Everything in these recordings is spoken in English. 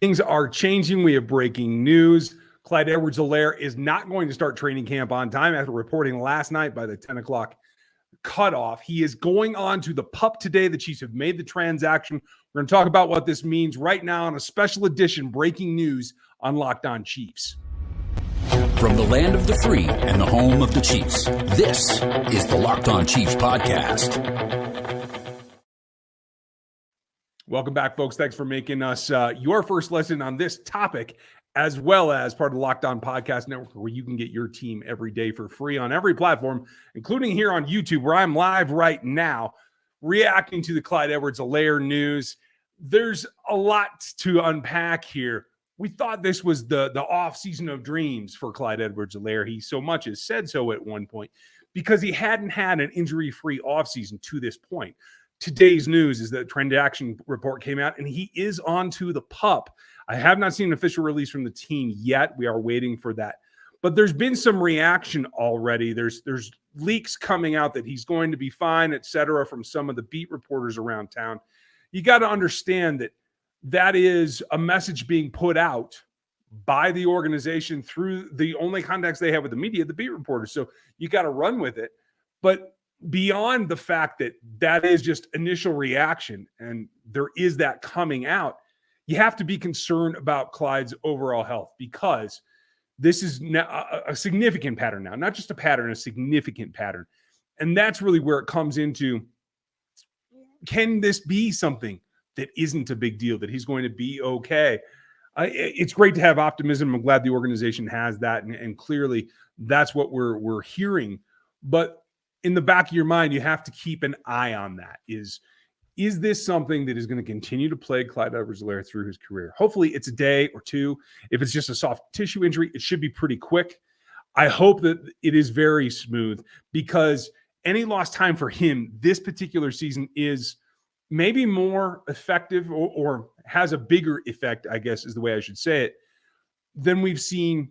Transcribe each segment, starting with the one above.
Things are changing. We have breaking news. Clyde Edwards-Helaire is not going to start training camp on time after reporting last night by the 10 o'clock cutoff. He is going on to the PUP today. The Chiefs have made the transaction. We're going to talk about what this means right now on a special edition breaking news on Locked On Chiefs. From the land of the free and the home of the Chiefs, this is the Locked On Chiefs podcast. Welcome back, folks. Thanks for making us your first lesson on this topic, as well as part of the Locked On Podcast Network, where you can get your team every day for free on every platform, including here on YouTube, where I'm live right now, reacting to the Clyde Edwards-Helaire news. There's a lot to unpack here. We thought this was the off-season of dreams for Clyde Edwards-Helaire. He so much as said so at one point, because he hadn't had an injury-free offseason to this point. Today's news is that the transaction report came out, and he is on to the PUP. I have not seen an official release from the team yet. We are waiting for that. But there's been some reaction already. There's leaks coming out that he's going to be fine, et cetera, from some of the beat reporters around town. You got to understand that that is a message being put out by the organization through the only contacts they have with the media, the beat reporters. So you got to run with it. But beyond the fact that that is just initial reaction and there is that coming out, you have to be concerned about Clyde's overall health, because this is now a significant pattern now, not just a pattern, a significant pattern. And that's really where it comes into, can this be something that isn't a big deal, that he's going to be okay? It's great to have optimism. I'm glad the organization has that. And clearly that's what we're hearing. But in the back of your mind, you have to keep an eye on that. Is this something that is going to continue to plague Clyde Edwards-Helaire through his career? Hopefully it's a day or two. If it's just a soft tissue injury, it should be pretty quick. I hope that it is very smooth, because any lost time for him this particular season is maybe more effective or has a bigger effect, I guess is the way I should say it, than we've seen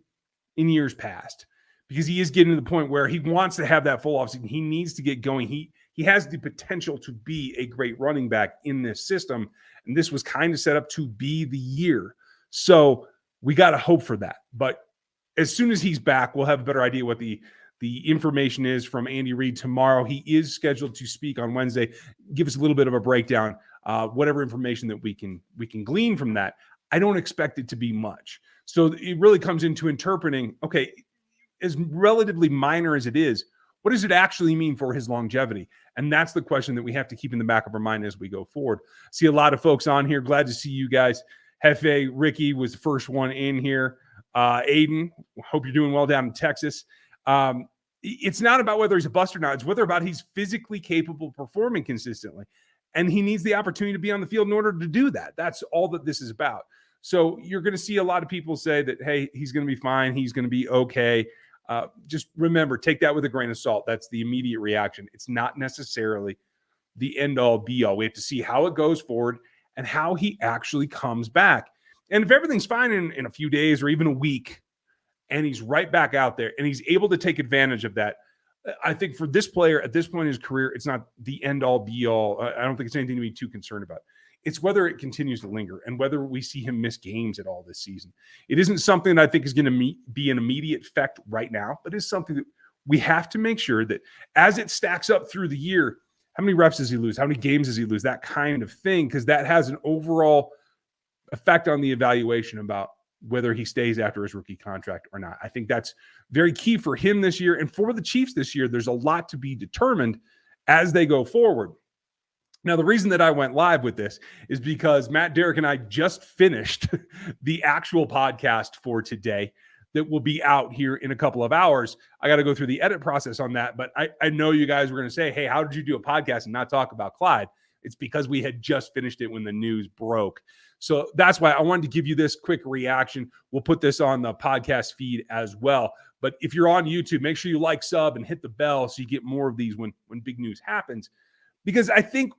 in years past. Because he is getting to the point where he wants to have that full offseason. He needs to get going. He has the potential to be a great running back in this system. And this was kind of set up to be the year. So we got to hope for that. But as soon as he's back, we'll have a better idea what the information is from Andy Reid tomorrow. He is scheduled to speak on Wednesday. Give us a little bit of a breakdown, whatever information that we can glean from that. I don't expect it to be much. So it really comes into interpreting, okay, as relatively minor as it is, what does it actually mean for his longevity? And that's the question that we have to keep in the back of our mind as we go forward. See a lot of folks on here. Glad to see you guys. Hefe, Ricky was the first one in here. Aiden, hope you're doing well down in Texas. It's not about whether he's a bust or not. It's whether about he's physically capable of performing consistently. And he needs the opportunity to be on the field in order to do that. That's all that this is about. So you're going to see a lot of people say that, hey, he's going to be fine. He's going to be okay. Just remember, take that with a grain of salt. That's the immediate reaction. It's not necessarily the end-all, be-all. We have to see how it goes forward and how he actually comes back. And if everything's fine in a few days or even a week, and he's right back out there and he's able to take advantage of that, I think for this player at this point in his career, it's not the end-all, be-all. I don't think it's anything to be too concerned about. It's whether it continues to linger and whether we see him miss games at all this season. It isn't something that I think is going to be an immediate effect right now, but it's something that we have to make sure that as it stacks up through the year, how many reps does he lose? How many games does he lose? That kind of thing, because that has an overall effect on the evaluation about whether he stays after his rookie contract or not. I think that's very key for him this year. And for the Chiefs this year, there's a lot to be determined as they go forward. Now, the reason that I went live with this is because Matt, Derek, and I just finished the actual podcast for today that will be out here in a couple of hours. I got to go through the edit process on that, but I know you guys were going to say, hey, how did you do a podcast and not talk about Clyde? It's because we had just finished it when the news broke. So that's why I wanted to give you this quick reaction. We'll put this on the podcast feed as well. But if you're on YouTube, make sure you like, sub, and hit the bell so you get more of these when big news happens. Because I think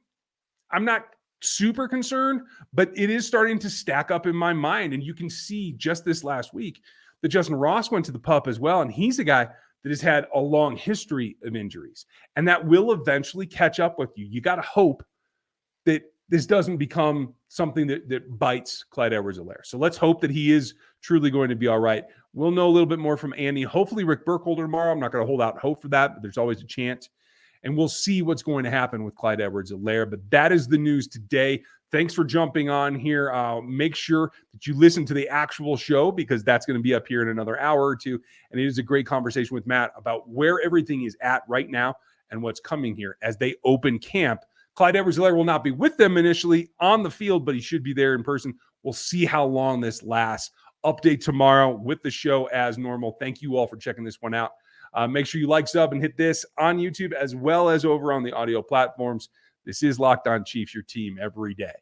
I'm not super concerned, but it is starting to stack up in my mind. And you can see just this last week that Justin Ross went to the PUP as well. And he's a guy that has had a long history of injuries. And that will eventually catch up with you. You got to hope that this doesn't become something that bites Clyde Edwards-Helaire. So let's hope that he is truly going to be all right. We'll know a little bit more from Andy. Hopefully Rick Burkholder tomorrow. I'm not going to hold out hope for that, but there's always a chance. And we'll see what's going to happen with Clyde Edwards-Helaire. But that is the news today. Thanks for jumping on here. Make sure that you listen to the actual show because that's going to be up here in another hour or two. And it is a great conversation with Matt about where everything is at right now and what's coming here as they open camp. Clyde Edwards-Helaire will not be with them initially on the field, but he should be there in person. We'll see how long this lasts. Update tomorrow with the show as normal. Thank you all for checking this one out. Make sure you like, sub, and hit this on YouTube as well as over on the audio platforms. This is Locked On Chiefs, your team every day.